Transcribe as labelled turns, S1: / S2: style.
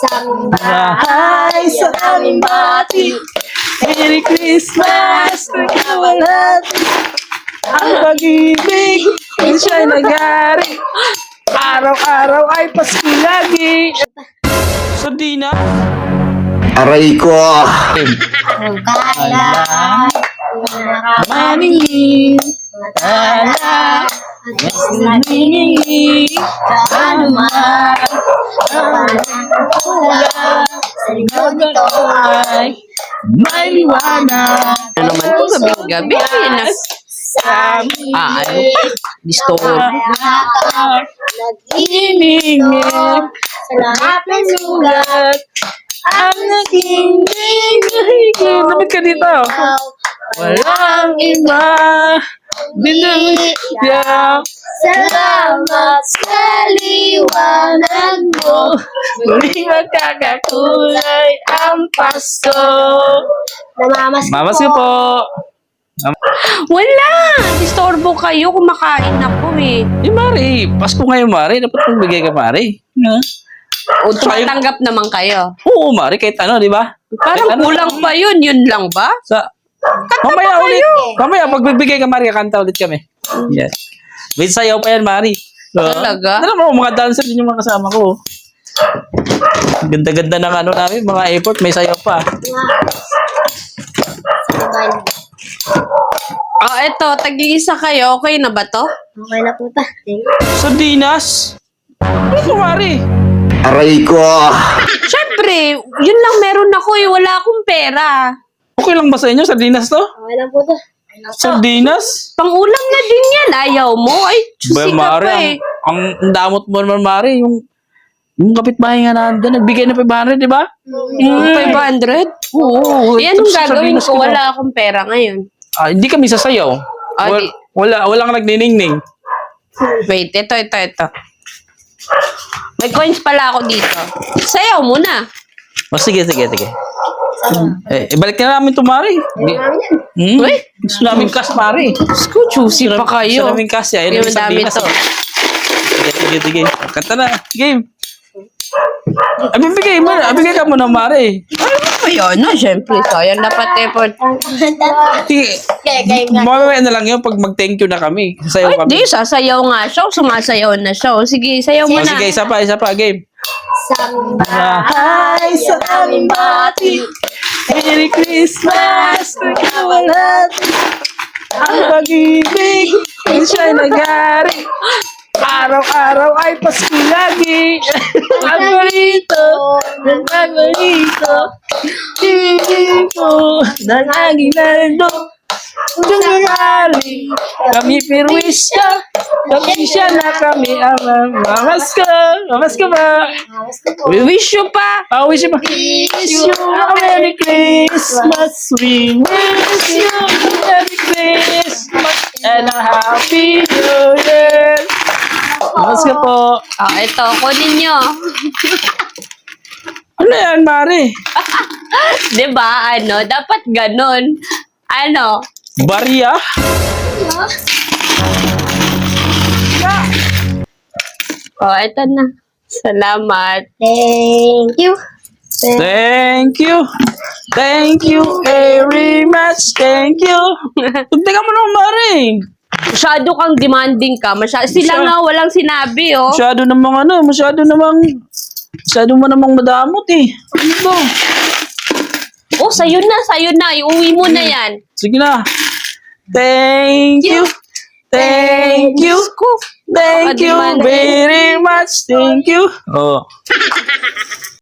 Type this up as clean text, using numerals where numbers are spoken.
S1: Sa aming bahay, sa aming bati.
S2: Merry Christmas, nagkawalhati. Ang pag-ibig, kung siya'y nag-ari. Araw-araw ay Pasko lagi. Sardina?
S3: Aray ko!
S1: Ang kailan,
S2: Maningin,
S1: matala, mas naniningin, kaano man, kapalang sa likod nito
S2: ay may liwanag.
S4: Ano naman ito gabing-gabi?
S1: sa aming
S4: Ano pa? Disturbo.
S2: Iningin
S1: sa lahat ng sugat,
S2: ang naging higit. Lapit ka dito. Walang iba. Binigyan.
S1: salamat sa liwanag mo.
S2: Muli magkakakulay ang Pasko.
S1: Namamas
S2: Mamas ko po.
S4: Wala! Disturbo kayo. Kumakain ako eh.
S2: Mari. Pasko ngayon, Mari. Dapat magbigay ka, Mari.
S4: O tumatanggap naman kayo.
S2: Oo, Mari. Kahit ano, di ba?
S4: Parang
S2: Kahit ano.
S4: kulang pa yun. Yun lang ba?
S2: Mamaya ulit. Mamaya, pagbibigay ka, Mari, kakanta ulit kami. Yes. May sayaw pa yan, Mari.
S4: Talaga?
S2: Alam mo, mga dancer din yung mga kasama ko. Ganda-ganda ng ano namin, mga effort, may sayaw pa.
S4: Oh, eto. Tag-iisa kayo. Okay na ba to?
S1: Okay na po ta.
S2: Sardinas? Ano, Mari?
S3: Aray ko!
S4: Siyempre, yun lang meron ako eh. Wala akong pera.
S2: Okay lang ba sa inyo, sardinas to?
S1: Okay na po ta.
S2: Sardinas?
S4: Pang-ulam na din yan. Ayaw mo. Ay,
S2: Ba,
S4: chusi ka
S2: Mari,
S4: pa eh.
S2: ang damot mo naman, Mari, yung kapitbahay nga nandun, nagbigay na 500, di ba?
S4: 500?
S2: Oo.
S4: Eh, anong
S2: Tapos
S4: gagawin
S2: sardinas
S4: ko?
S2: ka ba?
S4: Wala akong pera ngayon.
S2: Hindi kami sasayaw.
S4: Ah, di-
S2: Walang nagniningning.
S4: Wait, ito. May coins pala ako dito. Sayaw muna.
S2: O, sige. Ibalik na namin ito, Mari.
S4: Uy.
S2: Gusto namin cash, Mari.
S4: Gusto choosy pa kayo.
S2: Gusto namin cash,
S4: Hindi
S2: ayun.
S4: madami to.
S2: Sige. Kanta na. Game. Bigay ka muna, Mari.
S4: Ayun na, syempre. Sayang dapat effort.
S2: Sige. Mamaya na lang yun pag mag-thank you na kami. Sayaw
S4: Ay,
S2: kami.
S4: di. Sasayaw nga siya. Sumasayaw na siya. O, sige, sayaw
S2: O,
S4: mo na.
S2: sige, isa pa, game.
S1: Sa aming bahay, sa aming bati.
S2: Merry Christmas, nagkawalhati. Ang pag-ibig, kung siya'y nag-ari. Araw-araw ay Pasko lagi. Ang balito, ng balito. Dito, ng aging nando. Kung nangyari, kami pirwisya. Pirwisya na kami ang mamasko. Mamasko ba?
S4: We wish you pa.
S2: I wish you a Merry Christmas. We wish you a Merry Christmas and a Happy New Year. Namaste po.
S4: Oh, ito. Kunin nyo.
S2: Ano yan, Mari?
S4: Diba? Ano? Dapat ganon. Ano?
S2: Barya?
S4: Oh, ito na. Salamat.
S1: Thank you.
S2: Thank you very much. Thank you. Teka mo naman, Mari.
S4: Masyado kang demanding ka. Sila nga walang sinabi, oh.
S2: Masyado mo namang madamot eh. Ano to?
S4: Oh, sa'yo na. Iuwi mo na yan.
S2: Sige na. Thank you. Thank you very much. Thank you. Oh.